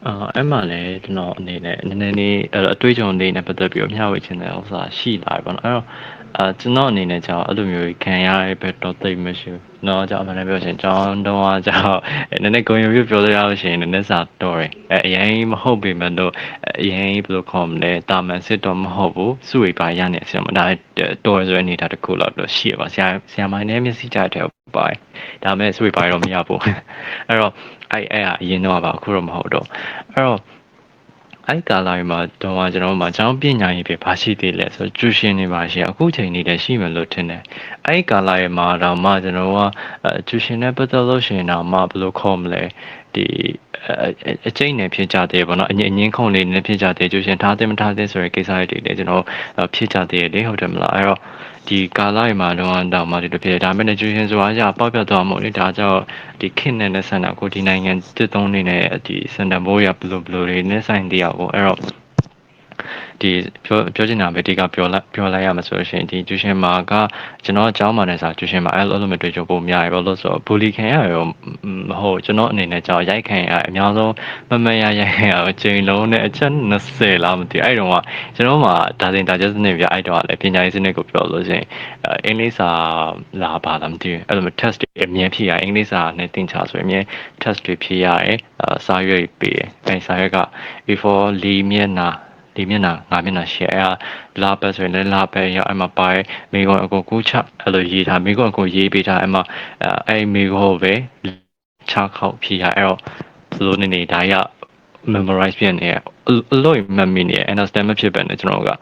်အဲ့မှာလည်းကျွန်တော်အနေနဲ့နည်းနည်းလေးအတွေ့အကြုံလေးနဲ့ပတ်သက်ပြီးတော့မျှဝေချင်တဲ့ဥစ္စာရှိလာပြီပေါ့နော်အဲ့တော့ကျွန်တော်အနေနဲ့ကြောင့်အဲ့လိုမျိုးခံရတဲ့ဘက်တော့သိမရှိဘူး။နော်ကြောင့်အမှန်တမ်းပြောရှင်ကျောင်းတော့ကြောင့်နည်းနည်းကိုရင်ပြပြောရလို့ရှိရင်နည်းနည်းစာတော့တယ်အရင်မဟုတ်ပေမဲ့တော့အရင်ဘယ်လိုခေါ်မလဲတာမန်စစ်တော့မဟုတ်ဘူးစုဝေးပါရနေအစမှာဒါတော်ဆိုတဲ့အနေတစ်ခုလောက်တော့ရှိရပါဆရာမနဲ့မျက်စိကြတဲ့ပါဒါမဲ့စုဝေးပါတော့မရဘူးအဲ့တော့အဲ့အရင်တော့ပါအခုတော့မဟုတ်တော့အဲ့တော့အဲ့ကာလာမှာတော့ကျွန်တော်မှာကျောင်းပညာရေးပဲဘာရှိသေးလဲဆိုတော့ကျူရှင်နေပါရှိအခုချိန်နေလည်းရှိမယ်လို့ထင်တယ်အဲ့ကာလာမှာတော့မှကျွန်တော်ကကျူရှင်နဲ့ပတ်သက်လို့ရှိရင်တော့မှဘယ်လိုခေါ်မလဲဒီအကျိတ်နဲ့ဖြစ်ကြတယ်ပေါ့နော်အငင်းခုံလေးနဲ့ဖြစ်ကြတယ်ကျူရှင်ထားသိမထားသိဆိုရယ်ကိစ္စတွေလည်းကျွန်တော်ဖြစ်ကြတယ်လေဟုတ်တယ်မလားအဲ့တော့ဒီကာလာမှာတော့မှဒီလိုဖြစ်တယ်ဒါပေမဲ့ကျူရှင်ဆိုတာကပေါက်ပြတ်သွားမို့လေဒါကြောင့်ဒီခင်းနဲ့ဆန်တာကိုဒီနိုင်ငံတစ်သုံးနေနဲ့ဒီစန်တဘိုးရဘလိုတွေနဲ့ဆိုင်တရားကိုအဲ့တော့ဒီပြောချင်တာပဲဒီကပြောလိုက်ရမှာဆိုရှင်ဒီကျူရှင်မာကကျွန်တော်အကြောင်းမှနဲ့စာကျူရှင်မာအဲ့လိုမတွေ့ကြပုံများရပါလို့ဆိုဘူလီခံရရောမဟုတ်ကျွန်တော်အနေနဲ့ကြောက်ရိုက်ခံရအများဆုံးမရိုက်ခံရအချိန်လုံးနဲ့အချက်20လားမသိအဲ့တော့ကကျွန်တော်မှဒါစင်ဒါကျစနစ်ပြအဲ့တော့လည်းပညာရေးစနစ်ကိုပြောလို့ရှင်အင်္ဂလိပ်စာလာပါလားမသိဘူးအဲ့လို test တွေအမြင်ဖြစ်ရအင်္ဂလိပ်စာနဲ့သင်ချဆိုရင်အမြင် test တွေဖြစ်ရတယ်စာရွက်ပေးအဲ့စာရွက်က before 4မျက်နှာ ဒီမျက်နှာငါမျက်နှာရှေ့အဲ့လာပဲဆိုရင်လည်းလာပဲရအဲ့မှာပါမိကုံအကုန်ကူးချအဲ့လိုရေးထားမိကုံအကုန်ရေးပေးထားအဲ့မှာအဲ့မိကုံပဲချခောက်ဖြေရအဲ့တော့ဘလို့နေဒါရ memorize ဖြစ်နေအလို့မှတ်မိနေ understand မဖြစ်ပဲနဲ့ကျွန်တော်က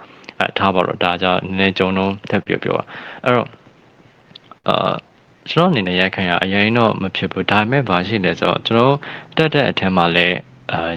ထားပါတော့ဒါကြောင့်နည်းနည်းကြုံတော့ထပ်ပြောအဲ့တော့ကျွန်တော်အနေနဲ့ရိုက်ခံရအရင်တော့မဖြစ်ဘူးဒါပေမဲ့ဘာရှိလဲဆိုတော့ကျွန်တော်တက်တဲ့အထက်မှာလည်း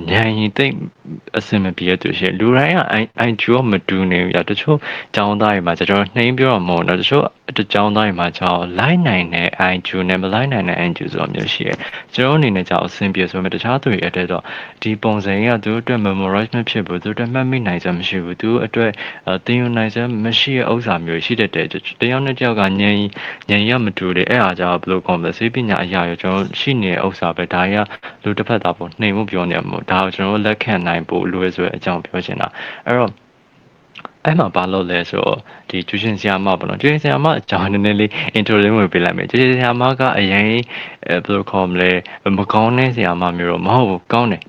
ညံရင်သိအစင်မပြေသူရှိလူတိုင်းကအိုင်ဂျိုမတူနေရတချို့ចောင်းသားတွေမှာကျွန်တော်နှိမ်ပြောတော့မဟုတ်တော့တချို့ចောင်းသားတွေမှာကျွန်တော်လိုက်နိုင်တဲ့အိုင်ဂျိုနဲ့မလိုက်နိုင်တဲ့အိုင်ဂျိုဆိုတော့မျိုးရှိတယ်ကျွန်တော်အနေနဲ့ကြောက်အစင်ပြေဆိုပေမဲ့တခြားသူတွေအတွက်တော့ဒီပုံစံကသူတို့အတွက် memorize မဖြစ်ဘူးသူတို့အတွက်မှတ်မိနိုင်စရာမရှိဘူးသူတို့အတွက်သင်ယူနိုင်စရာမရှိတဲ့ဥစ္စာမျိုးရှိတတ်တယ်တယောက်နဲ့တယောက်ကညံရမတူတယ်အဲ့အားကြောင့်ဘယ်လိုကောင်းလဲစေပညာအရာရောကျွန်တော်ရှိနေတဲ့ဥစ္စာပဲဒါရလူတစ်ဖက်သားပေါ့နှိမ်မှုပြောနေမှာဒါကိုကျွန်တော်လက်ခံနိုင်ဖို့လိုရဆိုတဲ့အကြောင်းပြောချင်တာအဲ့တော့အဲ့မှာဘာလို့လဲဆိုတော့ဒီကျူရှင်ဆရာမပေါ့နော်ကျူရှင်ဆရာမအကြောင်းနည်းနည်းလေး intro လေးဝင်ပေးလိုက်မယ်ကျူရှင်ဆရာမကအရင်ဘယ်လိုခေါ်မလဲမကောင်းတဲ့ဆရာမမျိုးတော့မဟုတ်ဘူးကောင်းတယ်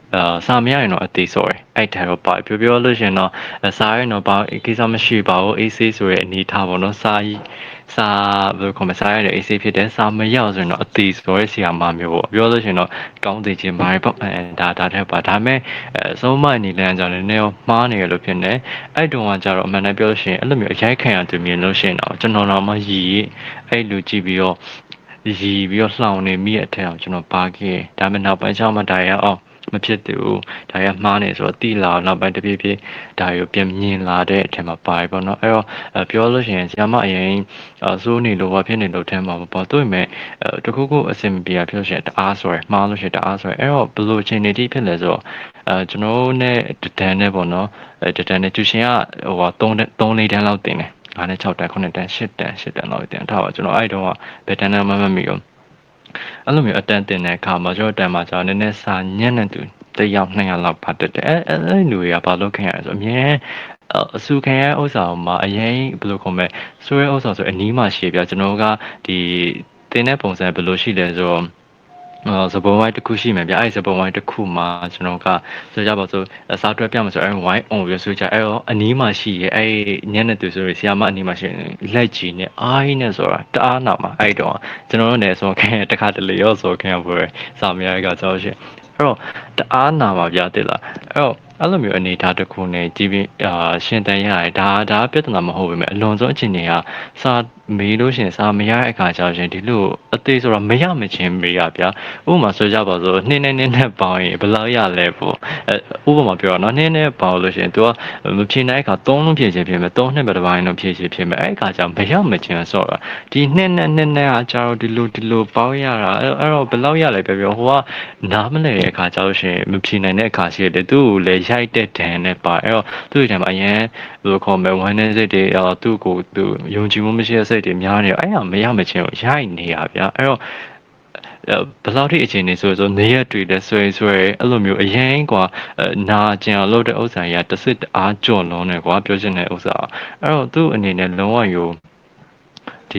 စာမရရင်တော့အသေးဆိုရယ်အဲ့ထဲတော့ပါပြောလို့ရှင်တော့စာရင်တော့ဘာကိစ္စမရှိပါဘူး AC ဆိုရဲ့အနေထားပေါ့နော်စာဘယ်လိုခေါ်မလဲစာရတဲ့ AC ဖြစ်တဲ့စာမရောက်ဆိုရင်တော့အသေးဆိုရယ်ဆရာမမျိုးပေါ့ပြောလို့ရှင်တော့ကောင်းသေးခြင်းပါတယ်ပေါ့ဒါတဲ့ပါဒါပေမဲ့ဆုံးမအနေနဲ့ကြောင့်လည်းနည်းမှားနေရလို့ဖြစ်နေအဲ့တုန်းကကြတော့အမှန်တမ်းပြောလို့ရှင်အဲ့လိုမျိုးအရိုက်ခံရသူမြင်လို့ရှင်တော့ကျွန်တော်တော့မရည်အဲ့လူကြည့်ပြီးတော့လှောင်နေမိတဲ့အထက်အောင်ကျွန်တော်ပါခဲ့ဒါပေမဲ့နောက်ပိုင်းကျမှဒါရအောင်မဖြစ်သေးဘူးဒါရမှားနေဆိုတော့တိလာနောက်ပိုင်းတပြေးပြေးဒါရပြန်မြင်လာတဲ့အထက်မှာပါပေါ့နော်အဲ့တော့ပြောလို့ရှိရင်ဆရာမအရင်စိုးနေလို့ဘာဖြစ်နေလို့ထဲမှာမပေါ့သူ့ပေမဲ့တခုခုအဆင်မပြေတာဖြစ်လို့ရှိရင်တအားဆိုရယ်မှားလို့ရှိရင်တအားဆိုရယ်အဲ့တော့ဘယ်လိုအချိန်နေတိဖြစ်လဲဆိုတော့ကျွန်တော်နဲ့တန်းနဲ့ပေါ့နော်တန်းနဲ့ကျူရှင်ကဟို3 4တန်းလောက်တင်တယ်9နဲ့6တန်း9တန်း10တန်းလောက်တင်ထားပါကျွန်တော်အဲ့တုန်းကဘယ်တန်းနဲ့မှမမိဘူးအဲ့လိုမျိုးအတန်းတင်တဲ့အခါမှာကျွန်တော်တန်းမှာကျွန်တော်နည်းနည်းစာညံ့နေသူတစ်ယောက်200လောက်ပါတက်တယ်အဲ့လူတွေကဘာလို့ခင်ရလဲဆိုအမြဲအစုခံရဥစ္စာမှာအရင်ဘယ်လိုခေါ်မလဲဆိုရဲဥစ္စာဆိုအနီးမှာရှိပြကျွန်တော်ကဒီတင်တဲ့ပုံစံဘယ်လိုရှိလဲဆိုတော့စပုံဝိုင်းတစ်ခုရှိမယ်ဗျအဲ့စပုံဝိုင်းတစ်ခုမှာကျွန်တော်ကဆိုကြပါစို့စားတွဲပြမယ်ဆိုအဲ့ဝိုင်းအောင်ပြီးဆိုကြအဲ့တော့အနီးမှာရှိရဲ့အဲ့ညနေတူဆိုရဆီယာမအနီးမှာရှိလက်ကြီးနဲ့အားကြီးနဲ့ဆိုတာတအားနာမှာအဲ့တော့ကျွန်တော်တို့လည်းဆိုခင်တခါတလေရောဆိုခင်ပွဲစာမရကကြောက်ရှင်အဲ့တော့တအားနာမှာဗျတဲ့လားအဲ့လိုမျိုးအနေထားတစ်ခုနဲ့ကြည့်ပြီးရှင်တန်ရတယ်ဒါပြဿနာမဟုတ်ဘူးမဲ့အလွန်ဆုံးအခြေအနေကစာမေးလို့ရှင်စာမရတဲ့အခါကျရှင်ဒီလိုအသေးဆိုတော့မရမချင်းမေးရဗျာဥပမာဆိုကြပါစို့နှစ်နဲ့ပေါင်းရင်ဘယ်လောက်ရလဲပေါ့ဥပမာပြောတော့နော်နှစ်နဲ့ပေါင်းလို့ရှင် तू ကမဖြေနိုင်အခါ3လုံးဖြေချင်ဖြစ်မယ်3နှစ်ပဲတစ်ပိုင်းလုံးဖြေချင်ဖြစ်မယ်အဲ့အခါကျမရမချင်းဆိုတော့ဒီနှစ်နဲ့ကကျတော့ဒီလိုပေါင်းရတာအဲ့တော့ဘယ်လောက်ရလဲပြောဟိုကနားမလဲတဲ့အခါကျလို့ရှင်မဖြေနိုင်တဲ့အခါရှိတယ်သူ့ကိုလည်းရိုက်တဲ့ဒဏ်နဲ့ပါအဲ့တော့သူ့ရဲ့ထဲမှာအရင်ဘယ်လိုခေါ်မလဲဝမ်းနဲ့စိတ်တွေသူ့ကိုသူယုံကြည်မှုမရှိတဲ့စိတ်တွေများနေအဲ့ဟာမရမချင်းကိုရိုက်နေရဗျာအဲ့တော့ဘယ်လောက်ထိအခြေအနေဆိုနေရက်တွေလည်းဆွဲအဲ့လိုမျိုးအရင်กว่าနာကျင်အောင်လုပ်တဲ့ဥစ္စာကြီးကတစ်စစ်အားကြော်လုံးနေกว่าပြောချင်တဲ့ဥစ္စာအဲ့တော့သူ့အနေနဲ့လုံးဝယူဒ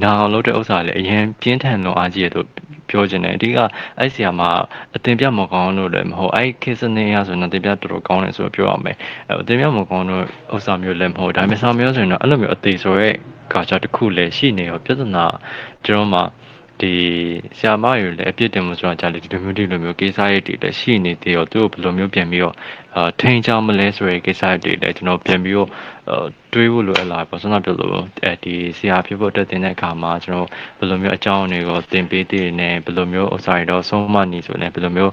ီနာအောင်လုပ်တဲ့ဥစ္စာလည်းအရင်ပြင်းထန်လုံးအားကြီးရတော့ပြောချင်တယ်အဓိကအဲ့ဆီယာမှာအတင်ပြမကောင်းလို့လည်းမဟုတ်အဲ့ခေတ်စနစ်ရဆိုရင်အတင်ပြတော်တော်ကောင်းတယ်ဆိုတော့ပြောရမယ်အတင်ပြမကောင်းလို့ဥစ္စာမျိုးလည်းမဟုတ်ဒါပေမဲ့စာမျိုးဆိုရင်တော့အဲ့လိုမျိုးအသေးဆိုရဲကာချာတစ်ခုလည်းရှိနေရောပြဿနာကျွန်တော်မှဒီဆရာမတွေလည်းအပြစ်တင်မှုဆိုတာကြာလေဒီလိုမျိုးကိစ္စရည်တွေလည်းရှိနေသေးရောသူ့ကိုဘယ်လိုမျိုးပြန်ပြီးတော့ထိန်ချောင်းမလဲဆိုရဲကိစ္စရည်တွေလည်းကျွန်တော်ပြန်ပြီးတော့တွေးဖို့လိုအပ်လာပေါ့ဆက်နောက်ပြောလို့ဒီဆရာဖြစ်ဖို့တက်တဲ့အခါမှာကျွန်တော်ဘယ်လိုမျိုးအကြောင်းတွေကိုသင်ပေးသေးတယ်ဘယ်လိုမျိုးဥစ္စာတွေတော့ဆုံးမနေဆိုလည်းဘယ်လိုမျိုး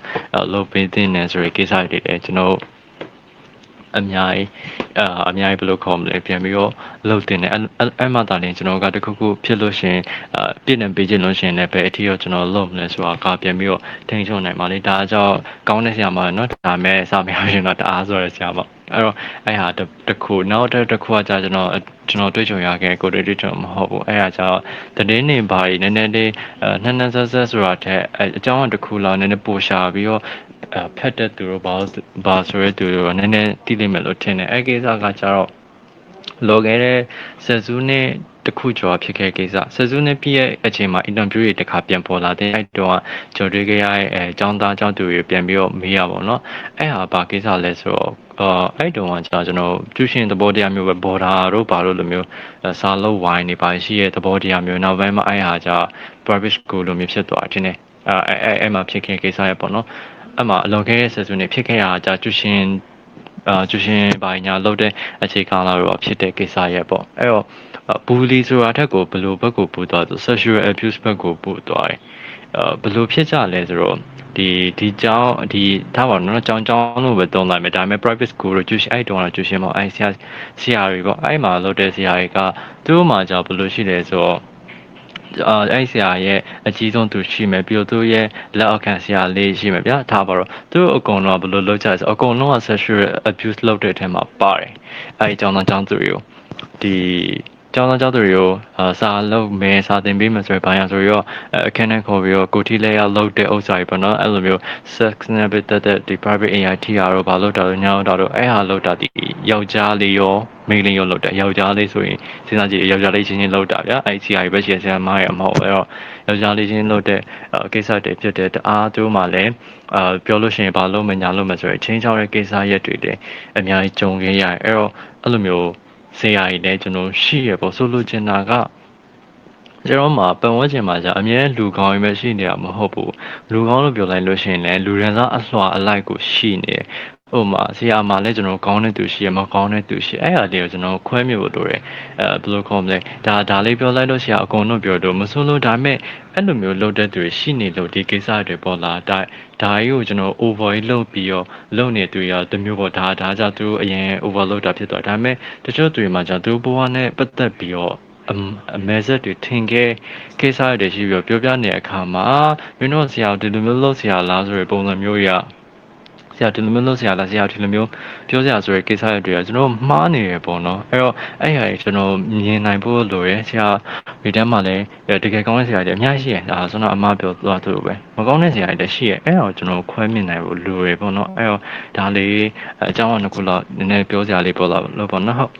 လုပ်ပေးသေးတယ်ဆိုရဲကိစ္စတွေလည်းကျွန်တော်အများကြီးဘယ်လိုခေါ်မလဲပြန်ပြီးတော့လှုပ်တင်တယ်အဲ့မှသာရင်ကျွန်တော်ကတခုခုဖြစ်လို့ရှင်ပြည့်နေပေးခြင်းလို့ရှင်လည်းပဲအထီးရောကျွန်တော်လှုပ်မလဲဆိုတာကပြန်ပြီးတော့ထိန်းချုပ်နိုင်ပါလေဒါကြောင့်ကောင်းတဲ့ဆရာမเนาะဒါမဲ့စာမရရှင်တော့တအားဆိုရဆရာမအဲ့တော့အဲ့ဟာတခုနောက်တစ်ခုကကြာကျွန်တော်တွေ့ကြုံရခဲ့ကိုတွေ့ကြုံမဟုတ်ဘူးအဲ့ဟာကြောင့်တည်နေပါနည်းနည်းလေးနှက်ဆက်ဆိုတာတဲ့အကြောင်းတစ်ခုလောက်နည်းနည်းပိုရှာပြီးတော့ဖက်တဲ့သူတို့ဘာဆိုရဲသူတို့နည်းနည်းတိလိမ့်မယ်လို့ထင်တယ်အဲ့ကိစ္စကကြတော့လောခဲ့တဲ့ဆက်စုနဲ့ တခုကျော်ဖြစ်ခဲ့ကိစ္စဆက်စုနဲ့ပြည့်ရဲ့အချိန်မှာ interview တွေတစ်ခါပြန်ပေါ်လာတဲ့အဲ့တော့ကျော်တွေကြရရဲ့ចောင်းသားចောင်းသူတွေပြန်ပြီးတော့မေးရပါတော့အဲ့ဟာဘာကိစ္စလဲဆိုတော့အဲ့တုန်းကကျွန်တော်ကျူရှင်သဘောတရားမျိုးပဲဘော်ဒါတို့ဘာလို့လိုမျိုးစာလုံးဝိုင်းနေပါရှိရဲ့သဘောတရားမျိုးနောက်ပိုင်းမှာအဲ့ဟာじゃ private school လိုမျိုးဖြစ်သွားတယ်အဲ့မှာဖြစ်ခဲ့ကိစ္စရပေါ့နော်အဲ့မှာအလွန်ခဲ့တဲ့ဆက်စုနဲ့ဖြစ်ခဲ့တာじゃကျူရှင်ဘာညာလောက်တဲ့အခြေခံလာတော့ဖြစ်တဲ့ကိစ္စရပေါ့အဲ့တော့bully ဆိုတာတက်ကိုဘယ်လိုဘက်ကိုပူသွားဆို sexual abuse ဘက်ကိုပူသွားတယ်ဘယ်လိုဖြစ်ကြလဲဆိုတော့ဒီကျောင်းဒါပါတော့ကျောင်းလို့ပဲတုံးလိုက်မယ်ဒါပေမဲ့ private school လို့ကျူရှင်အဲ့တုန်းကကျူရှင်ပေါ့အဲ့ဆရာတွေပေါ့အဲ့မှာလုပ်တဲ့ဆရာတွေကသူတို့မှကြောင့်ဘယ်လိုရှိလဲဆိုတော့အဲ့ဆရာရဲ့အကြီးဆုံးသူရှိမယ်ပြီးတော့သူရဲ့လက်အောက်ခံဆရာလေးရှိမယ်ဗျာဒါပါတော့သူတို့အကုန်လုံးကဘယ်လိုလုပ်ကြလဲဆိုအကုန်လုံးက sexual abuse လုပ်တဲ့အထက်မှာပါတယ်အဲ့ဒီကျောင်းသားသူတွေကိုကျောင်းသားတွေကိုစာလုပ်မယ်စာသင်ပေးမယ်ဆိုရင်ဘာရဆိုရောအခန်းထဲခေါ်ပြီးတော့ကိုတီလဲရောက်လုပ်တဲ့ဥစ္စာတွေပေါ့နော်အဲ့လိုမျိုး sex နဲ့ပတ်သက်တဲ့ဒီ private AIT တော့ဘာလို့တာလို့ညောင်းတာတော့အဲ့ဟာလုပ်တာဒီယောက်ျားလေးရောမိန်းလေးရောလုပ်တာယောက်ျားလေးဆိုရင်စဉ်းစားကြည့်ယောက်ျားလေးချင်းလုပ်တာဗျာအဲ့ CI ပဲရှိဆရာမရမဟုတ်အဲ့တော့ယောက်ျားလေးချင်းလုပ်တဲ့ကိစ္စတွေဖြစ်တဲ့အားသူမှလည်းပြောလို့ရှိရင်ဘာလို့မညာလို့မဆိုရင်ချင်းချောင်းတဲ့ကိစ္စရက်တွေတည်းအများကြီးကြုံခဲ့ရတယ်အဲ့တော့အဲ့လိုမျိုးဆရာကြီးလည်းကျွန်တော်ရှိရပေါ့ဆိုလိုချင်တာကကျွန်တော်မှာပတ်ဝန်းကျင်မှာじゃအမြဲလူကောင်းရင်ပဲရှိနေတာမဟုတ်ဘူးလူကောင်းလို့ပြောလိုက်လို့ရှိရင်လည်းလူရန်စားအလွှာအလိုက်ကိုရှိနေတယ်ဟိုမှာဆရာမှာလည်းကျွန်တော်ကောင်းတဲ့သူရှိရမကောင်းတဲ့သူရှိအဲ့ဟာလေးကိုကျွန်တော်ခွဲမြဖို့လိုတယ်ဘယ်လိုခေါ်မလဲဒါလေးပြောလိုက်လို့ဆရာအကုန်လုံးပြောတော့မဆိုးလို့ဒါမဲ့အဲ့လိုမျိုးလုပ်တဲ့သူရှိနေလို့ဒီကိစ္စတွေပေါ်လာဒါကြီးကိုကျွန်တော် over လုပ်ပြီးတော့လုပ်နေသူရတမျိုးပေါ့ဒါကြောင့်သူအရင် overload တာဖြစ်သွားဒါမဲ့တချို့သူတွေမှာじゃသူဘဝနဲ့ပတ်သက်ပြီးတော့အမဲဆက်တွေထင်ခဲ့ကိစ္စတွေရှိပြီးပြောပြနေတဲ့အခါမှာမင်းတို့ဆရာဒီလိုမျိုးလုပ်ဆရာလားဆိုတဲ့ပုံစံမျိုးရဆရာဒီလိုမျိုးလုပ်ဆရာလားဆရာဒီလိုမျိုးပြောဆရာဆိုတဲ့ကိစ္စတွေကကျွန်တော်မှားနေရပေါ့နော်အဲ့တော့အဲ့ဟာကျွန်တော်မြင်နိုင်ဖို့လိုရယ်ဆရာဒီတန်းမှာလည်းတကယ်ကောင်းတဲ့ဆရာတွေအများကြီးရှိရဒါဆိုတော့အမပြောသွားသူပဲမကောင်းတဲ့ဆရာတွေလည်းရှိရအဲ့တော့ကျွန်တော်ခွဲမြင်နိုင်ဖို့လိုရယ်ပေါ့နော်အဲ့တော့ဒါလေးအကြောင်းအရာတစ်ခုလောက်နည်းနည်းပြောစရာလေးပေါ်လာလို့ပေါ့နော်ဟုတ်